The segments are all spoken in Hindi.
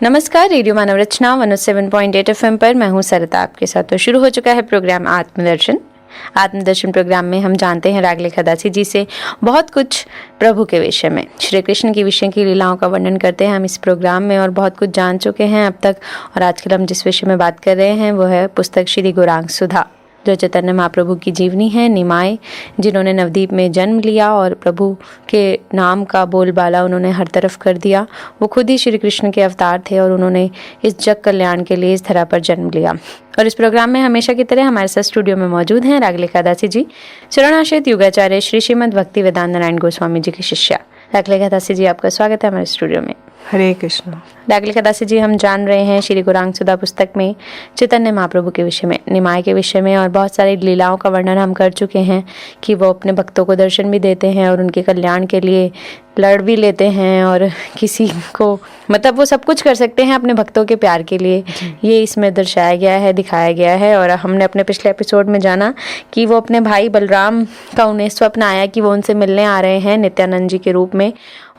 नमस्कार, रेडियो मानव रचना 107.8 FM पर मैं हूं सरिता आपके साथ। तो शुरू हो चुका है प्रोग्राम आत्मदर्शन प्रोग्राम में हम जानते हैं रागले खदासी जी से बहुत कुछ प्रभु के विषय में, श्री कृष्ण की विषय की लीलाओं का वर्णन करते हैं हम इस प्रोग्राम में और बहुत कुछ जान चुके हैं अब तक। और आजकल हम जिस विषय में बात कर रहे हैं वो है पुस्तक श्री गौरांग सुधा, जो चैतन्य महाप्रभु की जीवनी है। निमाय जिन्होंने नवद्वीप में जन्म लिया और प्रभु के नाम का बोलबाला उन्होंने हर तरफ कर दिया, वो खुद ही श्री कृष्ण के अवतार थे और उन्होंने इस जग कल्याण के लिए इस धरा पर जन्म लिया। और इस प्रोग्राम में हमेशा की तरह हमारे साथ स्टूडियो में मौजूद हैं रागले खदासी जी, शरणाश्रित युगाचार्य श्री श्रीमद भक्ति वेदांत नारायण गोस्वामी जी की शिष्या। रागले खदासी जी, आपका स्वागत है हमारे स्टूडियो में। हरे कृष्ण। रागले खदासी जी, हम जान रहे हैं श्री गौरांग सुधा पुस्तक में चैतन्य महाप्रभु के विषय में, निमाय के विषय में और बहुत सारी लीलाओं का वर्णन हम कर चुके हैं कि वो अपने भक्तों को दर्शन भी देते हैं और उनके कल्याण के लिए लड़ भी लेते हैं और किसी को मतलब वो सब कुछ कर सकते हैं अपने भक्तों के प्यार के लिए। ये इसमें दर्शाया गया है, दिखाया गया है। और हमने अपने पिछले एपिसोड में जाना कि वो अपने भाई बलराम का उन्हें स्वप्न आया कि वो उनसे मिलने आ रहे हैं नित्यानंद जी के रूप में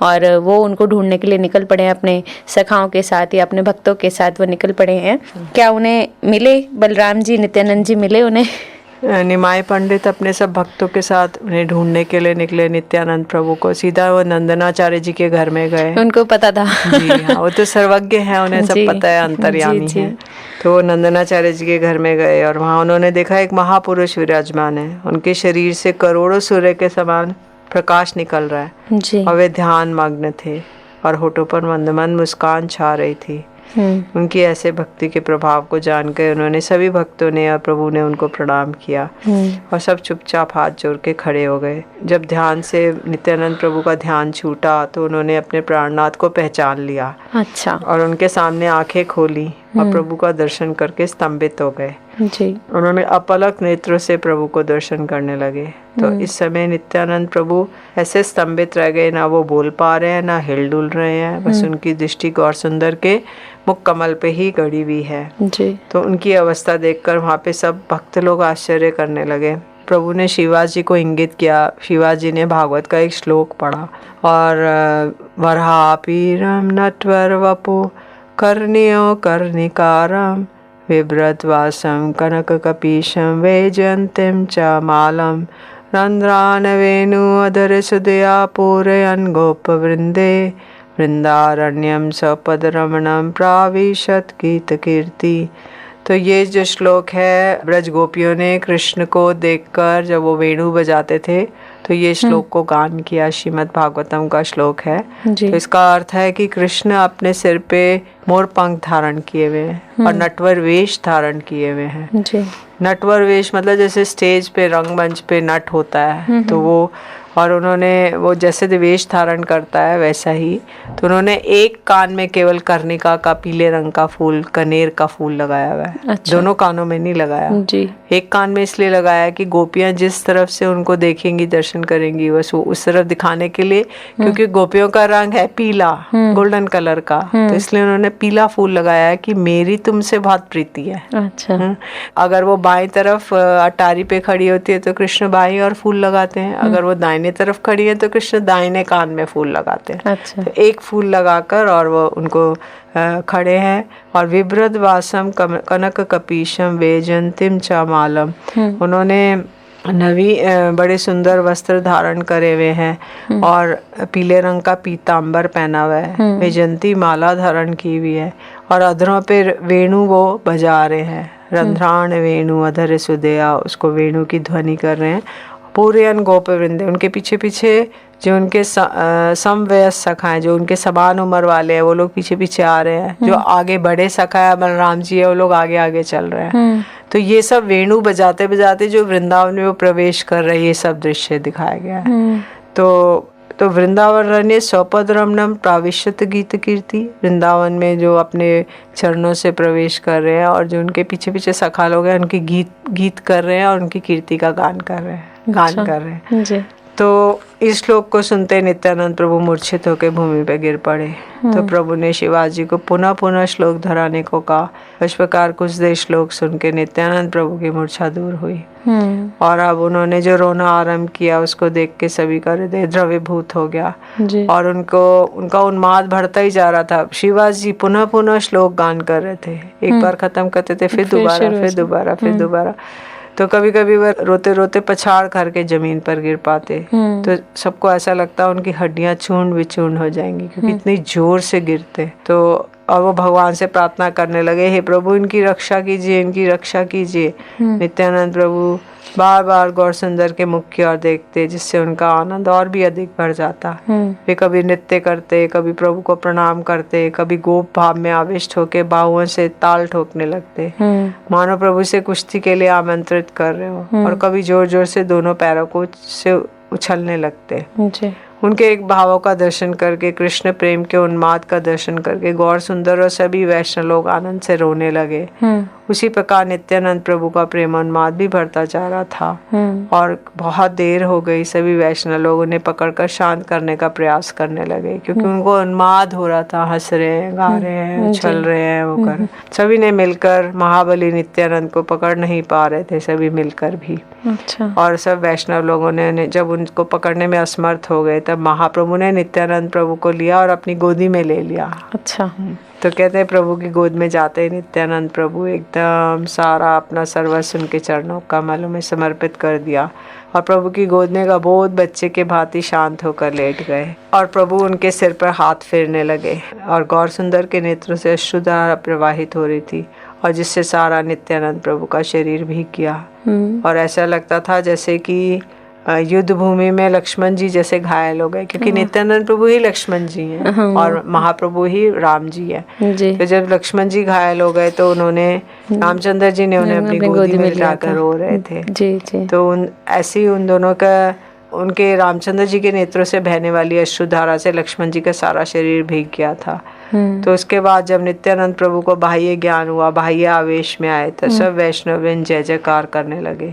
और वो उनको ढूंढने के लिए निकल पड़े हैं अपने सखाओं के साथ या अपने भक्तों के साथ वो निकल पड़े हैं। क्या उन्हें मिले बलराम जी, नित्यानंद जी मिले उन्हें? निमाय पंडित अपने सब भक्तों के साथ उन्हें ढूंढने के लिए निकले नित्यानंद प्रभु को। सीधा वो नंदनाचार्य जी के घर में गए। उनको पता था। जी हाँ, वो तो सर्वज्ञ है, उन्हें सब पता है, अंतर्यामी है। तो वो नंदनाचार्य जी के घर में गए और वहाँ उन्होंने देखा एक महापुरुष विराजमान है। उनके शरीर से करोड़ों सूर्य के समान प्रकाश निकल रहा है जी। और वे ध्यान मग्न थे और होठों पर मंदमंद मुस्कान छा रही थी। उनकी ऐसे भक्ति के प्रभाव को जानकर उन्होंने सभी भक्तों ने और प्रभु ने उनको प्रणाम किया और सब चुपचाप हाथ जोड़ के खड़े हो गए। जब ध्यान से नित्यानंद प्रभु का ध्यान छूटा तो उन्होंने अपने प्राणनाथ को पहचान लिया। अच्छा। और उनके सामने आंखें खोली और प्रभु का दर्शन करके स्तंभित हो गए जी। उन्होंने अपलक नेत्रों से प्रभु को दर्शन करने लगे। तो इस समय नित्यानंद प्रभु ऐसे स्तंभित रह गए, ना वो बोल पा रहे हैं ना हिल डुल रहे हैं, बस उनकी दृष्टि गौर सुंदर के मुख कमल पे ही गड़ी हुई है जी। तो उनकी अवस्था देखकर वहाँ पे सब भक्त लोग आश्चर्य करने लगे। प्रभु ने शिवाजी जी को इंगित किया। शिवाजी जी ने भागवत का एक श्लोक पढ़ा और वरहापीरम नटवर वपो कर्ण्यो कर्णिकारम बिभ्रद्वासं कनककपीशं वैजयन्तीं च मालं रन्ध्रान् वेणुअधरसुधया पूरयन् गोपवृन्दे वृन्दारण्यं सपदरमणं प्राविशत् गीतकीर्ति। तो ये जो श्लोक है, ब्रज गोपियों ने कृष्ण को देखकर जब वो वेणु बजाते थे तो ये श्लोक को गान किया। श्रीमद् भागवतम का श्लोक है। तो इसका अर्थ है कि कृष्ण अपने सिर पे मोर पंख धारण किए हुए हैं और नटवर वेश धारण किए हुए हैं। नटवर वेश मतलब जैसे स्टेज पे रंगमंच पे नट होता है तो वो, और उन्होंने वो जैसे वेश धारण करता है वैसा ही। तो उन्होंने एक कान में केवल कर्णिका का पीले रंग का फूल, कनेर का फूल लगाया हुआ है। अच्छा। दोनों कानों में नहीं लगाया जी। एक कान में इसलिए लगाया कि गोपियां जिस तरफ से उनको देखेंगी दर्शन करेंगी बस वो उस तरफ दिखाने के लिए, क्योंकि गोपियों का रंग है पीला, गोल्डन कलर का, तो इसलिए उन्होंने पीला फूल लगाया है कि मेरी तुमसे बहुत प्रीति है। अच्छा। अगर वो बाएं तरफ अटारी पे खड़ी होती है तो कृष्ण बाएं और फूल लगाते हैं, अगर वो दाहिने तरफ खड़ी है तो कृष्ण दाहिने कान में फूल लगाते हैं। अच्छा। तो एक फूल लगाकर और वो उनको खड़े हैं और विभ्रद्वासम कनक कपीशम वैजयन्तीं च मालम, उन्होंने नवी बड़े सुंदर वस्त्र धारण करे हुए हैं और पीले रंग का पीतांबर पहना हुआ है, वैजयंती माला धारण की हुई है और अधरों पे वेणु वो बजा रहे हैं। रंध्राण वेणु अधर सुदया, उसको वेणु की ध्वनि कर रहे हैं। पूरयन गोप वृंदे, उनके पीछे पीछे जो उनके समवयस्क सखा हैं, जो उनके समान उम्र वाले हैं, वो लोग पीछे पीछे आ रहे हैं। जो आगे बड़े सखा है बलराम जी है, वो लोग आगे आगे चल रहे हैं। तो ये सब वेणु बजाते बजाते जो वृंदावन में वो प्रवेश कर रहे हैं, ये सब दृश्य दिखाया गया है। तो वृंदावन रण्य स्वपद रमणम प्राविशत गीत कीर्ति, वृंदावन में जो अपने चरणों से प्रवेश कर रहे हैं और जो उनके पीछे पीछे सखा लोग हैं उनके गीत कर रहे हैं और उनकी कीर्ति का गान कर रहे हैं। जी। तो इस श्लोक को सुनते नित्यानंद प्रभु मूर्छित होकर भूमि पे गिर पड़े। तो प्रभु ने शिवाजी को पुनः पुनः श्लोक दोहराने को कहा। इस प्रकार कुछ देर श्लोक सुन के नित्यानंद प्रभु की मूर्छा दूर हुई और अब उन्होंने जो रोना आरंभ किया उसको देख के सभी का हृदय द्रवीभूत हो गया और उनका उन्माद बढ़ता ही जा रहा था। शिवाजी पुनः पुनः श्लोक गान कर रहे थे, एक बार खत्म करते थे फिर दोबारा। तो कभी कभी वह रोते रोते पछाड़ करके जमीन पर गिर पाते। तो सबको ऐसा लगता उनकी हड्डियां चूर्ण विचूर्ण हो जाएंगी क्योंकि इतनी जोर से गिरते। तो और वो भगवान से प्रार्थना करने लगे, हे प्रभु इनकी रक्षा कीजिए, इनकी रक्षा कीजिए। नित्यानंद प्रभु बार बार गौर सुंदर के मुख की ओर देखते जिससे उनका आनंद और भी अधिक बढ़ जाता। वे कभी नृत्य करते, कभी प्रभु को प्रणाम करते, कभी गोप भाव में आविष्ट होकर बाहुओं से ताल ठोकने लगते मानो प्रभु से कुश्ती के लिए आमंत्रित कर रहे हो, और कभी जोर जोर से दोनों पैरों को से उछलने लगते। उनके एक भावों का दर्शन करके, कृष्ण प्रेम के उन्माद का दर्शन करके गौर सुंदर और सभी वैष्णव लोग आनंद से रोने लगे। उसी प्रकार नित्यानंद प्रभु का प्रेम उन्माद भी बढ़ता जा रहा था और बहुत देर हो गई। सभी वैष्णव लोग उन्हें पकड़कर शांत करने का प्रयास करने लगे क्योंकि उनको उन्माद हो रहा था, हंस रहे हैं, गा रहे हैं, उछल रहे हैं, वो कर सभी ने मिलकर महाबली नित्यानंद को पकड़ नहीं पा रहे थे, सभी मिलकर भी। और सब वैष्णव लोगों ने जब उनको पकड़ने में असमर्थ हो गए तब महाप्रभु ने नित्यानंद प्रभु को लिया और अपनी गोदी में ले लिया। तो कहते हैं प्रभु की गोद में जाते ही नित्यानंद प्रभु एकदम सारा अपना सर्वस्व उनके चरणों कमलों में समर्पित कर दिया और प्रभु की गोद में अबोध बच्चे के भांति शांत होकर लेट गए और प्रभु उनके सिर पर हाथ फेरने लगे और गौर सुंदर के नेत्रों से अश्रुधारा प्रवाहित हो रही थी और जिससे सारा नित्यानंद प्रभु का शरीर भीग गया और ऐसा लगता था जैसे कि युद्ध भूमि में लक्ष्मण जी जैसे घायल हो गए क्योंकि नित्यानंद प्रभु ही लक्ष्मण जी हैं और महाप्रभु ही राम जी हैं। तो जब लक्ष्मण जी घायल हो गए तो उन्होंने रामचंद्र जी ने उन्हें अपनी गोदी में लाकर रो रहे थे। तो ऐसे ही उन दोनों का उनके रामचंद्र जी के नेत्रों से बहने वाली अश्रुधारा से लक्ष्मण जी का सारा शरीर भीग गया था। तो उसके बाद जब नित्यानंद प्रभु को बाह्य ज्ञान हुआ, बाह्य आवेश में आए तो सब वैष्णवजन जय जयकार करने लगे।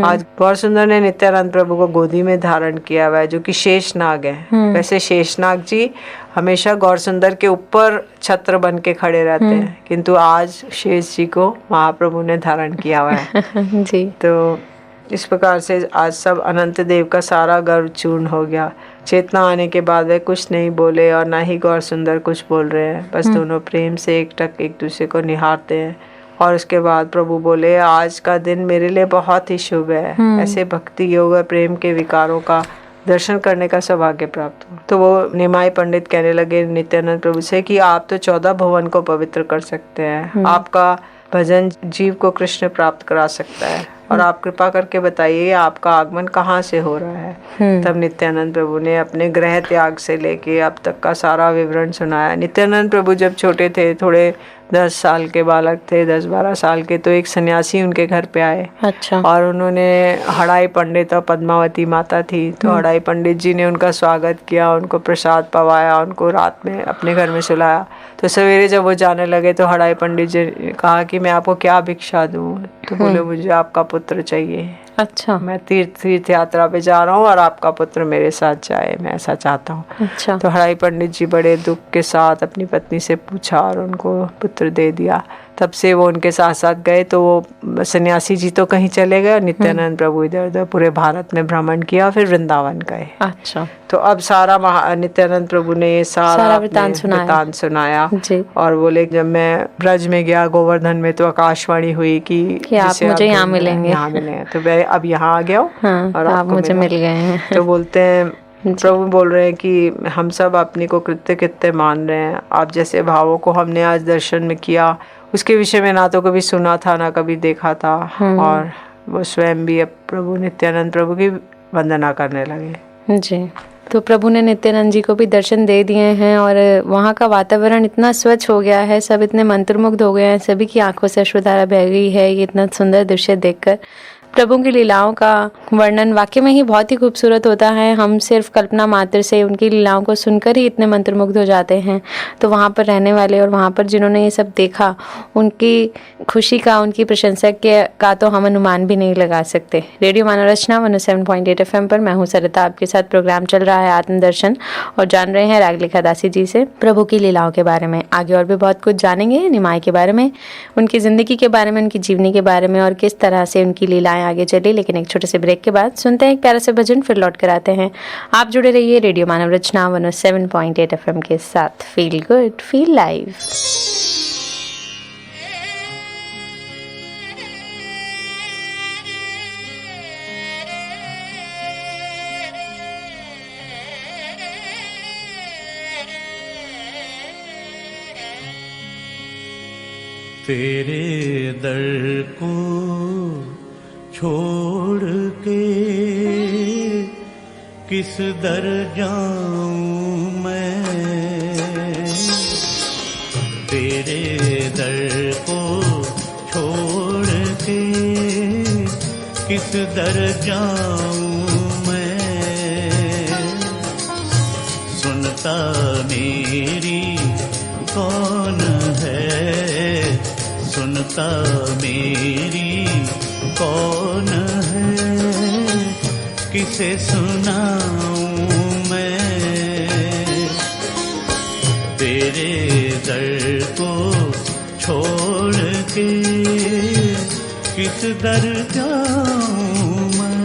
आज गौर सुंदर ने नित्यानंद प्रभु को गोदी में धारण किया हुआ है जो कि शेषनाग है। वैसे शेषनाग जी हमेशा गौर सुंदर के ऊपर छत्र बन के खड़े रहते हैं किंतु आज शेष जी को महाप्रभु ने धारण किया हुआ है जी। तो इस प्रकार से आज सब अनंत देव का सारा गर्व चूर्ण हो गया। चेतना आने के बाद वे कुछ नहीं बोले और ना ही गौर सुंदर कुछ बोल रहे हैं, बस दोनों प्रेम से एकटक एक दूसरे को निहारते हैं। और उसके बाद प्रभु बोले, आज का दिन मेरे लिए बहुत ही शुभ है। ऐसे भक्ति योग और प्रेम के विकारों का दर्शन करने का सौभाग्य प्राप्त हो। तो वो निमाई पंडित कहने लगे नित्यानंद प्रभु से कि आप तो 14 भुवन को पवित्र कर सकते हैं, आपका भजन जीव को कृष्ण प्राप्त करा सकता है और आप कृपा करके बताइए आपका आगमन कहाँ से हो रहा है। तब नित्यानंद प्रभु ने अपने गृह त्याग से लेके अब तक का सारा विवरण सुनाया। नित्यानंद प्रभु जब छोटे थे, थोड़े 10 साल के बालक थे, 10-12 साल के, तो एक सन्यासी उनके घर पे आए। और उन्होंने हड़ाई पंडित और पद्मावती माता थी, तो हड़ाई पंडित जी ने उनका स्वागत किया, उनको प्रसाद पवाया, उनको रात में अपने घर में सुलाया। तो सवेरे जब वो जाने लगे तो हड़ाई पंडित जी ने कहा कि मैं आपको क्या भिक्षा दूं। तो बोले मुझे आपका पुत्र चाहिए। अच्छा, मैं तीर्थ यात्रा पे जा रहा हूँ और आपका पुत्र मेरे साथ जाए, मैं ऐसा चाहता हूँ। अच्छा। तो हड़ाई पंडित जी बड़े दुख के साथ अपनी पत्नी से पूछा और उनको पुत्र दे दिया। तब से वो उनके साथ साथ गए। तो वो सन्यासी जी तो कहीं चले गए, नित्यानंद प्रभु इधर उधर पूरे भारत में भ्रमण किया, फिर वृंदावन गए। अच्छा। तो अब सारा नित्यानंद प्रभु ने ये सारा वृतांत सुनाया और बोले जब मैं ब्रज में गया गोवर्धन में तो आकाशवाणी हुई कि आप मुझे यहाँ मिलेंगे। तो मैं अब यहाँ आ गया हूँ और आप मुझे मिल गए हैं। तो बोलते हैं प्रभु बोल रहे हैं कि हम सब अपनी को कृत्य मान रहे हैं। आप जैसे भावों को हमने आज दर्शन में किया उसके विषय में ना तो कभी सुना था ना कभी देखा था। और वो स्वयं भी अब प्रभु नित्यानंद प्रभु की वंदना करने लगे जी। तो प्रभु ने नित्यानंद जी को भी दर्शन दे दिए हैं और वहाँ का वातावरण इतना स्वच्छ हो गया है, सब इतने मंत्रमुग्ध हो गए हैं, सभी की आंखों से अश्रुधारा बह गई है ये इतना सुंदर दृश्य देखकर। प्रभु की लीलाओं का वर्णन वाकई में ही बहुत ही खूबसूरत होता है। हम सिर्फ कल्पना मात्र से उनकी लीलाओं को सुनकर ही इतने मंत्रमुग्ध हो जाते हैं, तो वहाँ पर रहने वाले और वहाँ पर जिन्होंने ये सब देखा, उनकी खुशी का, उनकी प्रशंसा का तो हम अनुमान भी नहीं लगा सकते। रेडियो मानव रचना 107.8 FM पर मैं हूँ सरिता, आपके साथ प्रोग्राम चल रहा है आत्मदर्शन, और जान रहे हैं रागलिखा दासी जी से प्रभु की लीलाओं के बारे में। आगे और भी बहुत कुछ जानेंगे, निमाई के बारे में, उनकी ज़िंदगी के बारे में, उनकी जीवनी के बारे में और किस तरह से उनकी लीलाएं आगे चली। लेकिन एक छोटे से ब्रेक के बाद सुनते हैं एक प्यारा से भजन, फिर लौट कर आते हैं। आप जुड़े रहिए रेडियो मानव रचना 107.8 FM के साथ। Feel good, feel live. तेरे दर को छोड़ के किस दर जाऊं मैं, तेरे दर को छोड़ के किस दर जाऊं मैं, सुनता मेरी कौन है, सुनता मेरी कौन है, किसे सुनाऊं मैं, तेरे दर को छोड़ के किस दर जाऊं मैं।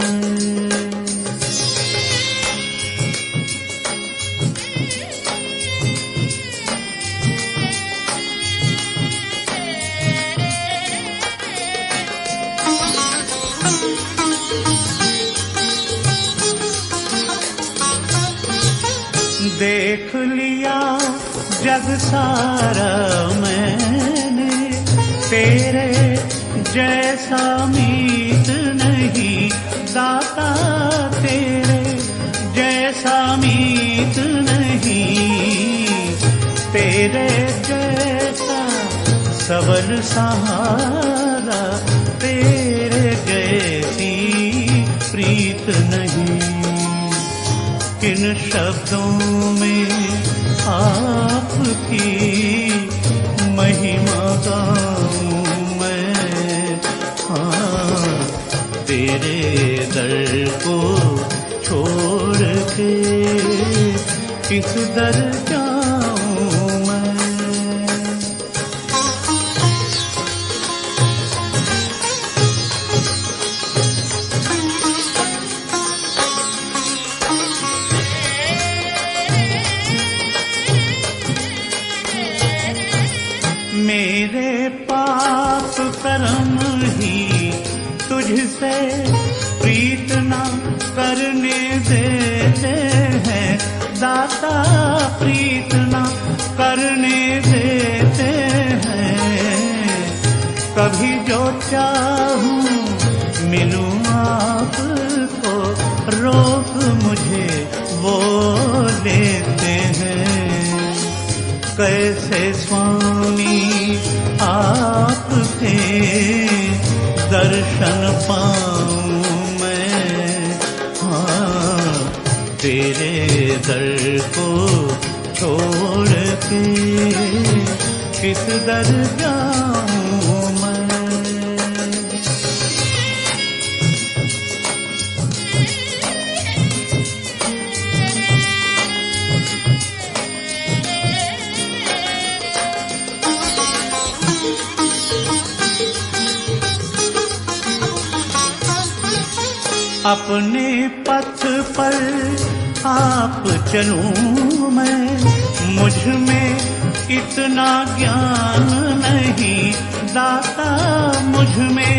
देख लिया जग सारा मैंने, तेरे जैसा मीत नहीं दाता, तेरे जैसा मीत नहीं, तेरे जैसा सबल सहारा, तेरे जैसी प्रीत नहीं। किन शब्दों में आपकी महिमा गाऊं मैं, हाँ, तेरे दर को छोड़ के किस दर जाऊं मैं। मेरे पाप कर्म ही तुझसे प्रीत न करने देते हैं दाता, प्रीत न करने देते हैं। कभी जो चाहूं मिलूं आपको, रोक मुझे वो लेते हैं। कैसे स्वामी आपके दर्शन पाऊं मैं, हाँ, तेरे दर को छोड़ के किस दर जाऊं मैं। अपने पथ पर आप चलूं मैं, मुझ में इतना ज्ञान नहीं दाता, मुझ में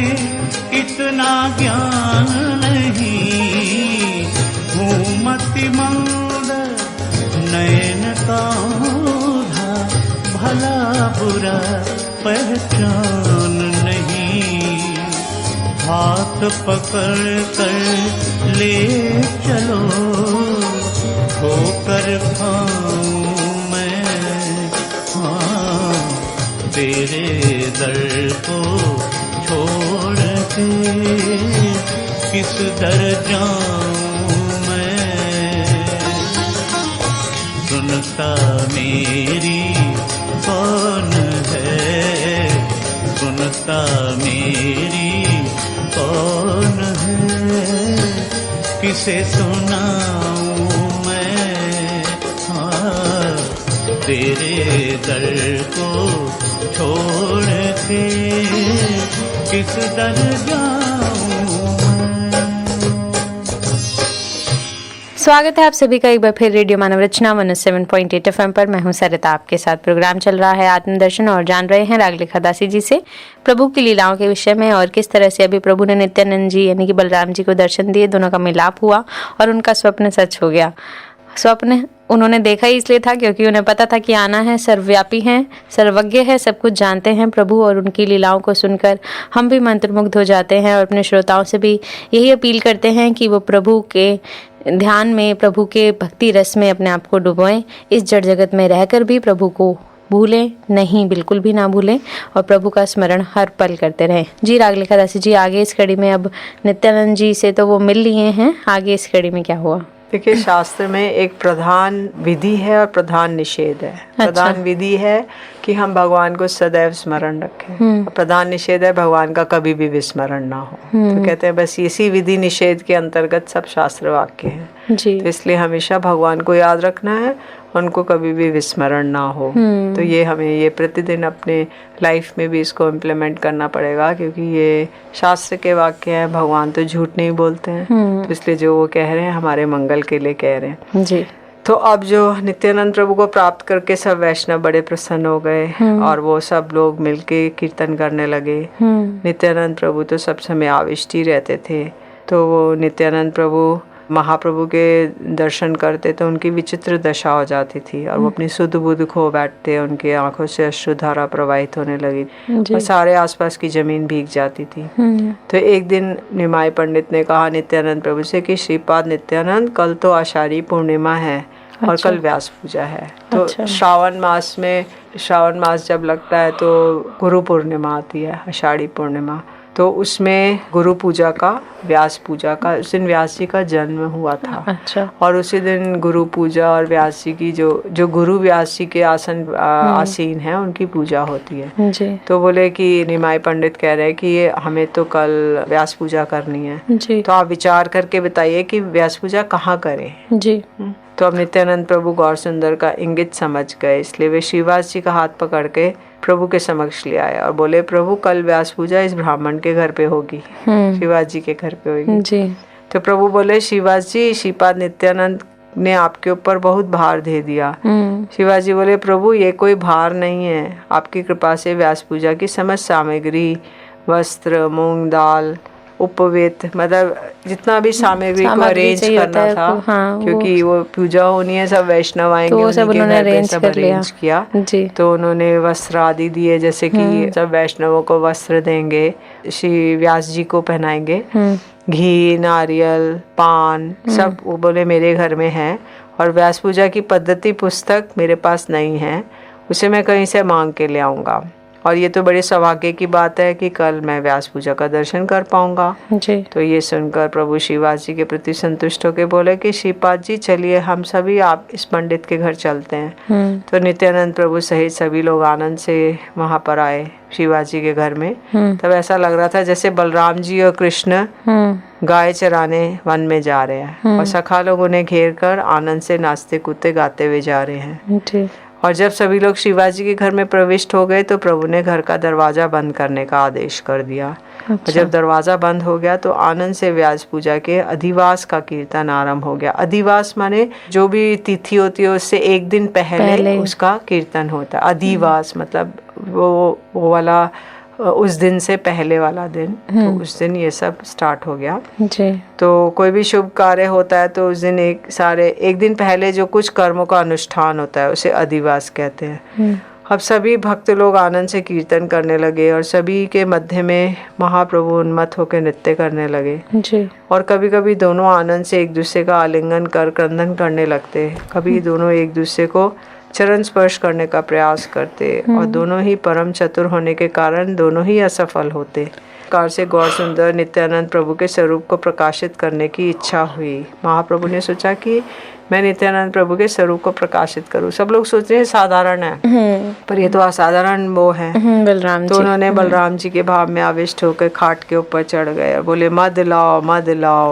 इतना ज्ञान नहीं। हूँ मतिमंद नयन का ओझा, भला बुरा पहचान नहीं। हाथ पकड़ कर ले चलो, होकर खाऊं मैं, हाँ, तेरे दर को छोड़ के किस दर जाऊं मैं। सुनता मेरी कौन है, सुनता मेरी कौन है, किसे सुनाऊं मैं। हाँ, तेरे दर को छोड़ के किस दर जाऊं मैं। स्वागत है आप सभी का एक बार फिर रेडियो मानव रचना 107.8 FM पर। मैं हूं सरिता, आपके साथ प्रोग्राम चल रहा है आत्मदर्शन और जान रहे हैं रागलेखा दासी जी से प्रभु की लीलाओं के विषय में और किस तरह से अभी प्रभु ने नित्यानंद जी यानी कि बलराम जी को दर्शन दिए, दोनों का मिलाप हुआ और उनका स्वप्न सच हो गया। स्वप्न उन्होंने देखा ही इसलिए था क्योंकि उन्हें पता था कि आना है, सर्वव्यापी हैं, सर्वज्ञ है, सब कुछ जानते हैं प्रभु। और उनकी लीलाओं को सुनकर हम भी मंत्रमुग्ध हो जाते हैं और अपने श्रोताओं से भी यही अपील करते हैं कि वो प्रभु के ध्यान में, प्रभु के भक्ति रस में अपने आप को डुबोएं। इस जड़ जगत में रहकर भी प्रभु को भूलें नहीं, बिल्कुल भी ना भूलें और प्रभु का स्मरण हर पल करते रहें। जी रागलेखा दासी जी, आगे इस कड़ी में अब नित्यानंद जी से तो वो मिल लिए हैं, आगे इस कड़ी में क्या हुआ? देखिए, शास्त्र में एक प्रधान विधि है और प्रधान निषेध है। प्रधान विधि है कि हम भगवान को सदैव स्मरण रखें, और प्रधान निषेध है भगवान का कभी भी विस्मरण ना हो। तो कहते हैं बस इसी विधि निषेध के अंतर्गत सब शास्त्र वाक्य हैं जी। तो इसलिए हमेशा भगवान को याद रखना है, उनको कभी भी विस्मरण ना हो। तो ये हमें ये प्रतिदिन अपने लाइफ में भी इसको इम्प्लीमेंट करना पड़ेगा, क्योंकि ये शास्त्र के वाक्य हैं, भगवान तो झूठ नहीं बोलते हैं। तो इसलिए जो वो कह रहे हैं हमारे मंगल के लिए कह रहे हैं जी। तो अब जो नित्यानंद प्रभु को प्राप्त करके सब वैष्णव बड़े प्रसन्न हो गए और वो सब लोग मिलके कीर्तन करने लगे। नित्यानंद प्रभु तो सब समय आविष्ट ही रहते थे। तो वो नित्यानंद प्रभु महाप्रभु के दर्शन करते तो उनकी विचित्र दशा हो जाती थी और वो अपनी सुध बुध खो बैठते, उनके आंखों से अश्रुधारा प्रवाहित होने लगी और सारे आसपास की जमीन भीग जाती थी। तो एक दिन निमाई पंडित ने कहा नित्यानंद प्रभु से कि श्रीपाद नित्यानंद, कल तो आषाढ़ी पूर्णिमा है और कल व्यास पूजा है। तो श्रावण मास जब लगता है तो गुरु पूर्णिमा आती है, आषाढ़ी पूर्णिमा। तो उसमें गुरु पूजा का, व्यास पूजा का, उस दिन व्यास जी का जन्म हुआ था। और उसी दिन गुरु पूजा और व्यास जी की जो गुरु व्यास जी के आसीन हैं उनकी पूजा होती है जी। तो बोले कि निमाई पंडित कह रहे हैं कि ये हमें तो कल व्यास पूजा करनी है जी। तो आप विचार करके बताइए कि व्यास पूजा कहाँ करें जी। तो अब नित्यानंद प्रभु गौर सुंदर का इंगित समझ गए, इसलिए वे श्रीवास जी का हाथ पकड़ के प्रभु के समक्ष ले आए और बोले प्रभु, कल व्यास पूजा इस ब्राह्मण के घर पे होगी, श्रीवास जी के घर पे होगी जी। तो प्रभु बोले श्रीवास जी, श्रीपाद नित्यानंद ने आपके ऊपर बहुत भार दे दिया। श्रीवास जी बोले प्रभु, ये कोई भार नहीं है, आपकी कृपा से व्यास पूजा की समस्त सामग्री, वस्त्र, मूंग दाल, उपवेत, मतलब जितना भी सामग्री को अरेंज करना था क्योंकि वो पूजा होनी है, सब वैष्णव आएंगे, तो सब उन्होंने अरेंज किया जी। तो उन्होंने वस्त्र आदि दिए, जैसे कि सब वैष्णवों को वस्त्र देंगे, श्री व्यास जी को पहनाएंगे, घी, नारियल, पान, सब वो बोले मेरे घर में है। और व्यास पूजा की पद्धति पुस्तक मेरे पास नहीं है, उसे मैं कहीं से मांग के ले आऊंगा। और ये तो बड़े सौभाग्य की बात है कि कल मैं व्यास पूजा का दर्शन कर पाऊंगा जी। तो ये सुनकर प्रभु श्रीवास जी के प्रति संतुष्ट होकर बोले कि श्रीपाद जी, चलिए हम सभी आप इस पंडित के घर चलते हैं। तो नित्यानंद प्रभु सहित सभी लोग आनंद से वहां पर आए श्रीवास जी के घर में। तब ऐसा लग रहा था जैसे बलराम जी और कृष्ण गाय चराने वन में जा रहे हैं और सखा लोग उन्हें घेर कर आनंद से नाचते कूदते गाते हुए जा रहे हैं। और जब सभी लोग शिवाजी जी के घर में प्रविष्ट हो गए तो प्रभु ने घर का दरवाजा बंद करने का आदेश कर दिया। और जब दरवाजा बंद हो गया तो आनंद से व्यास पूजा के अधिवास का कीर्तन आरंभ हो गया। अधिवास माने जो भी तिथि होती है उससे एक दिन पहले उसका कीर्तन होता है। अधिवास मतलब वो वाला उस दिन से पहले वाला दिन, तो उस दिन ये सब स्टार्ट हो गया जी। तो कोई भी शुभ कार्य होता है तो उस दिन एक दिन पहले जो कुछ कर्मों का अनुष्ठान होता है उसे अधिवास कहते हैं। अब सभी भक्त लोग आनंद से कीर्तन करने लगे और सभी के मध्य में महाप्रभु उन्मत्त होकर नृत्य करने लगे जी। और कभी कभी दोनों आनंद से एक दूसरे का आलिंगन कर क्रंदन करने लगते, कभी दोनों एक दूसरे को चरण स्पर्श करने का प्रयास करते और दोनों ही परम चतुर होने के कारण दोनों ही असफल होते। कार से गौर सुंदर नित्यानंद प्रभु के स्वरूप को प्रकाशित करने की इच्छा हुई। महाप्रभु ने सोचा कि मैं नित्यानंद प्रभु के स्वरूप को प्रकाशित करूं। सब लोग सोच रहे हैं साधारण है, पर ये तो असाधारण वो है। बलराम जी। तो उन्होंने बलराम जी के भाव में आविष्ट होकर खाट के ऊपर चढ़ गए और बोले मद लाओ मद लाओ।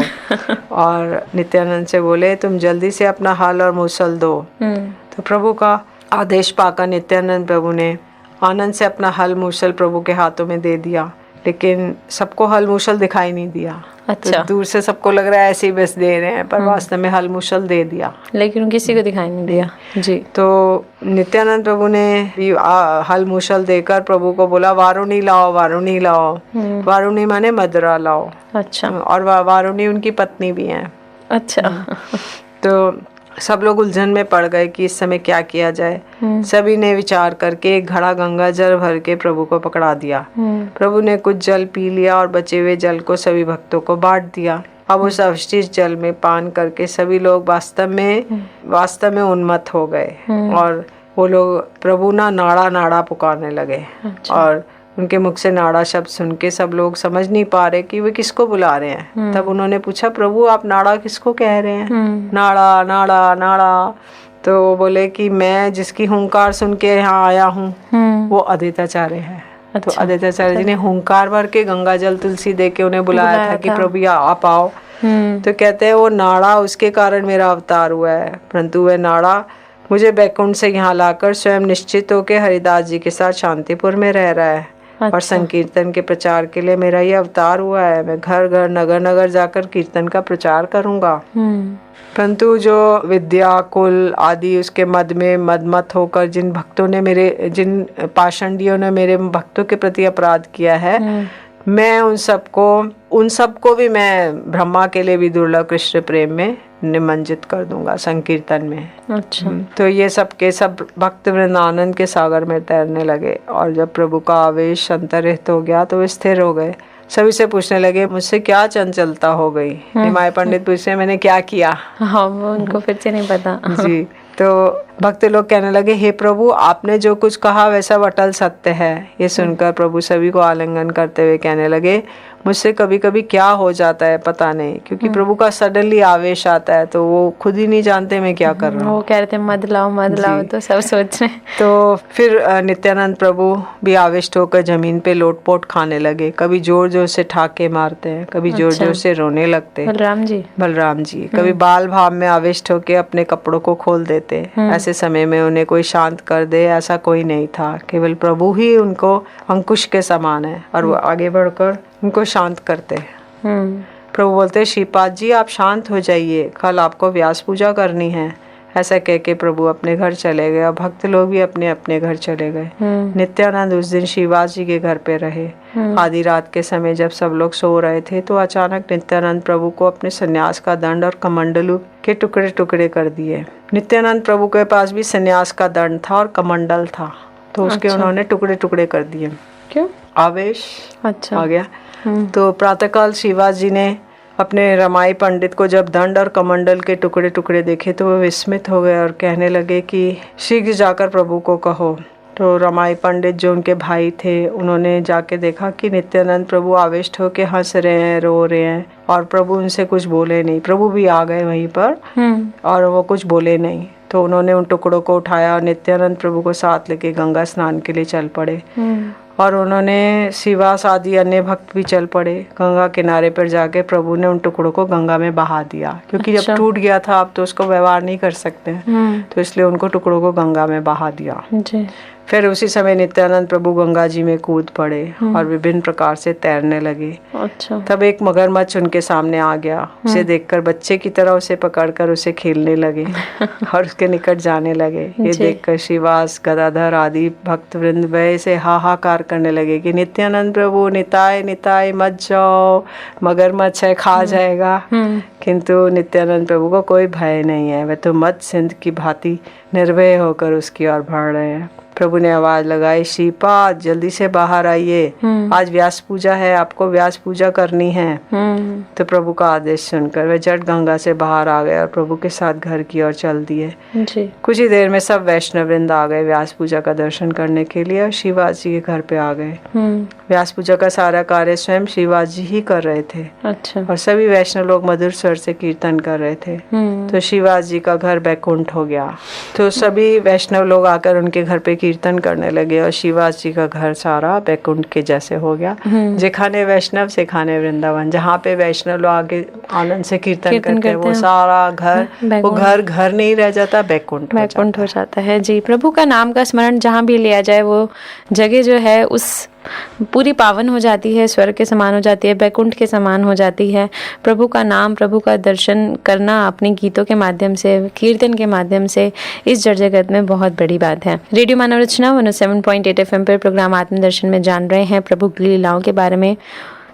और नित्यानंद से बोले तुम जल्दी से अपना हल और मूसल दो। तो प्रभु का आदेश पाकर नित्यानंद प्रभु ने आनंद से अपना हल मूसल प्रभु के हाथों में दे दिया, लेकिन सबको हल मूसल दिखाई नहीं दिया। अच्छा। तो दूर से सबको लग रहा है ऐसे ही बस दे रहे हैं, पर वास्तव में हल मूसल दे दिया, लेकिन किसी को दिखाई नहीं दिया जी। तो नित्यानंद प्रभु ने हल मूसल देकर प्रभु को बोला वारुणी लाओ वारुणी लाओ। वारुणी माने मदरा लाओ। अच्छा। और वारुणी उनकी पत्नी भी है। अच्छा। तो सब लोग उलझन में पड़ गए कि इस समय क्या किया जाए। सभी ने विचार करके एक घड़ा गंगा जल भर के प्रभु को पकड़ा दिया। प्रभु ने कुछ जल पी लिया और बचे हुए जल को सभी भक्तों को बांट दिया। अब उस अवशिष्ट जल में पान करके सभी लोग वास्तव में उन्मत्त हो गए और वो लोग प्रभु ना नाड़ा नाड़ा पुकारने लगे। और उनके मुख से नाड़ा शब्द सुन के सब लोग समझ नहीं पा रहे कि वे किसको बुला रहे हैं। तब उन्होंने पूछा प्रभु आप नाड़ा किसको कह रहे हैं? नाड़ा नाड़ा नाड़ा। तो बोले कि मैं जिसकी हुंकार सुन के यहाँ आया हूँ वो अद्वैताचार्य है। तो अद्वैताचार्य जी ने हुंकार भर के गंगा जल तुलसी दे के उन्हें बुलाया था कि प्रभु आप आओ। तो कहते हैं वो नाड़ा उसके कारण मेरा अवतार हुआ है, परंतु वह नाड़ा मुझे बैकुंठ से यहाँ लाकर स्वयं निश्चित होकर हरिदास जी के साथ शांतिपुर में रह रहा है। और संकीर्तन के प्रचार के लिए मेरा ये अवतार हुआ है। मैं घर घर नगर नगर जाकर कीर्तन का प्रचार करूंगा। परंतु जो विद्या कुल आदि उसके मद में मदमत होकर जिन पाषंडियों ने मेरे भक्तों के प्रति अपराध किया है, मैं उन सबको भी मैं ब्रह्मा के लिए भी दुर्लभ कृष्ण प्रेम में निमंजित कर दूंगा संकीर्तन में। अच्छा। तो ये सब के सब भक्त वृंद आनंद के सागर में तैरने लगे। और जब प्रभु का आवेश अंतर्हित हो गया तो वे स्थिर हो गए। सभी से पूछने लगे मुझसे क्या चंचलता हो गई? निमाय पंडित पूछे मैंने क्या किया? हाँ, वो उनको फिर से नहीं पता जी। तो भक्त लोग कहने लगे हे प्रभु आपने जो कुछ कहा वैसा अटल सत्य है। ये सुनकर प्रभु सभी को आलिंगन करते हुए कहने लगे मुझसे कभी कभी क्या हो जाता है पता नहीं, क्योंकि प्रभु का सडनली आवेश आता है तो वो खुद ही नहीं जानते मैं क्या कर रहा हूँ। वो कह रहे थे मद लाओ तो सब सोच रहे। तो फिर नित्यानंद प्रभु भी आविष्ट होकर जमीन पे लोटपोट खाने लगे। कभी जोर जोर से ठाके मारते हैं, कभी जोर जोर से रोने लगते। बलराम जी कभी बाल भाव में आविष्ट होकर अपने कपड़ों को खोल देते। ऐसे समय में उन्हें कोई शांत कर दे ऐसा कोई नहीं था, केवल प्रभु ही उनको अंकुश के समान है और वो आगे बढ़कर उनको शांत करते। प्रभु बोलते श्रीपाद जी आप शांत हो जाइए, कल आपको व्यास पूजा करनी है। ऐसा कह के प्रभु अपने घर चले गए और भक्त लोग भी अपने अपने घर चले गए। नित्यानंद उस दिन श्रीवास जी के घर पे रहे। आधी रात के समय जब सब लोग सो रहे थे तो अचानक नित्यानंद प्रभु को अपने सन्यास का दंड और कमंडलू के टुकड़े टुकड़े कर दिए। नित्यानंद प्रभु के पास भी सन्यास का दंड था और कमंडल था, तो उसके उन्होंने टुकड़े टुकड़े कर दिए। क्यों? आवेश आ गया। तो प्रातःकाल श्रीवास जी ने अपने रमाई पंडित को जब दंड और कमंडल के टुकड़े टुकड़े देखे तो वो विस्मित हो गए और कहने लगे कि शीघ्र जाकर प्रभु को कहो। तो रमाई पंडित जो उनके भाई थे उन्होंने जाके देखा कि नित्यानंद प्रभु आविष्ट होके हंस रहे हैं, रो रहे हैं और प्रभु उनसे कुछ बोले नहीं। प्रभु भी आ गए वहीं पर और वो कुछ बोले नहीं। तो उन्होंने उन टुकड़ों को उठाया और नित्यानंद प्रभु को साथ लेके गंगा स्नान के लिए चल पड़े। और उन्होंने श्रीवास आदि अन्य भक्त भी चल पड़े। गंगा किनारे पर जाके प्रभु ने उन टुकड़ों को गंगा में बहा दिया, क्योंकि जब टूट गया था अब तो उसको व्यवहार नहीं कर सकते, तो इसलिए उनको टुकड़ों को गंगा में बहा दिया। फिर उसी समय नित्यानंद प्रभु गंगा जी में कूद पड़े और विभिन्न प्रकार से तैरने लगे। अच्छा। तब एक मगरमच्छ उनके सामने आ गया। उसे देखकर बच्चे की तरह उसे पकड़कर उसे खेलने लगे और उसके निकट जाने लगे। ये देखकर श्रीवास गदाधर आदि भक्त वृंद वह से हाहाकार करने लगे कि नित्यानंद प्रभु निताय निताय मत जाओ, मगरमच्छ है खा जाएगा। किंतु नित्यानंद प्रभु को कोई भय नहीं है, वह तो मत सिंध की भांति निर्भय होकर उसकी ओर बढ़ रहे हैं। प्रभु ने आवाज लगाई श्रीपाद जल्दी से बाहर आइए, आज व्यास पूजा है, आपको व्यास पूजा करनी है। तो प्रभु का आदेश सुनकर वे झट गंगा से बाहर आ गए और प्रभु के साथ घर की ओर चल दिए। कुछ ही देर में सब वैष्णव वृंद आ गए व्यास पूजा का दर्शन करने के लिए और श्रीवास जी के घर पे आ गए। व्यास पूजा का सारा कार्य स्वयं शिवाजी ही कर रहे थे अच्छा। और सभी वैष्णव लोग मधुर स्वर से कीर्तन कर रहे थे। तो शिवाजी का घर बैकुंठ हो गया। तो सभी वैष्णव लोग आकर उनके घर पे कीर्तन करने लगे और शिवाजी का घर सारा बैकुंठ के जैसे हो गया। जेखाने वैष्णव सेखाने वृंदावन, जहाँ पे वैष्णव लोग आगे आनंद से कीर्तन करते हैं वो सारा घर, वो घर नहीं रह जाता, बैकुंठ हो जाता है। जी, प्रभु का नाम का स्मरण जहाँ भी लिया जाए वो जगह जो है उस पूरी पावन हो जाती है, स्वर्ग के समान हो जाती है, बैकुंठ के समान हो जाती है। प्रभु का नाम, प्रभु का दर्शन करना अपने गीतों के माध्यम से, कीर्तन के माध्यम से इस जड़ जगत में बहुत बड़ी बात है। रेडियो मानव रचना 107.8 FM पर प्रोग्राम आत्मदर्शन में जान रहे हैं प्रभु की लीलाओं के बारे में।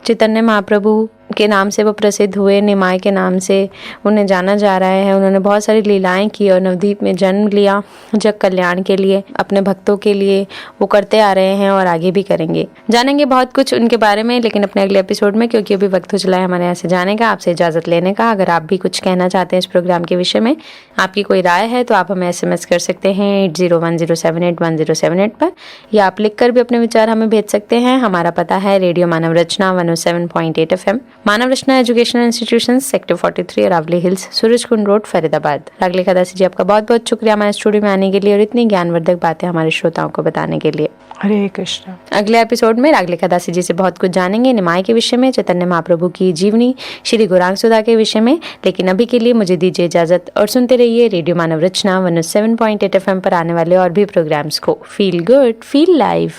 चैतन्य महाप्रभु के नाम से वो प्रसिद्ध हुए, निमाय के नाम से उन्हें जाना जा रहा है। उन्होंने बहुत सारी लीलाएं की और नवद्वीप में जन्म लिया जग कल्याण के लिए, अपने भक्तों के लिए वो करते आ रहे हैं और आगे भी करेंगे। जानेंगे बहुत कुछ उनके बारे में, लेकिन अपने अगले एपिसोड में, क्योंकि अभी वक्त हो चला है हमारे यहाँ से जाने का, आपसे इजाजत लेने का। अगर आप भी कुछ कहना चाहते हैं इस प्रोग्राम के विषय में, आपकी कोई राय है तो आप हमें SMS कर सकते हैं 8010781078 पर, या आप लिख कर भी अपने विचार हमें भेज सकते हैं। हमारा पता है radio Manav Rachna 107.8 FM, Manav Rachna educational institution, sector 43, Aravali hills, Surajkund road, Faridabad. रागले खदासी जी, आपका बहुत बहुत शुक्रिया हमारे स्टूडियो में आने के लिए और इतनी ज्ञानवर्धक बातें हमारे श्रोताओं को बताने के लिए। हरे कृष्ण। अगले एपिसोड में रागले खदासी जी से बहुत कुछ जानेंगे, निमाय के विषय में, चैतन्य महाप्रभु की जीवनी, श्री गौरांग सुधा के विषय में। लेकिन अभी के लिए मुझे दीजिए इजाजत और सुनते रहिए रेडियो मानव रचना 107.8 FM पर आने वाले और भी प्रोग्राम्स को। Feel good, feel live.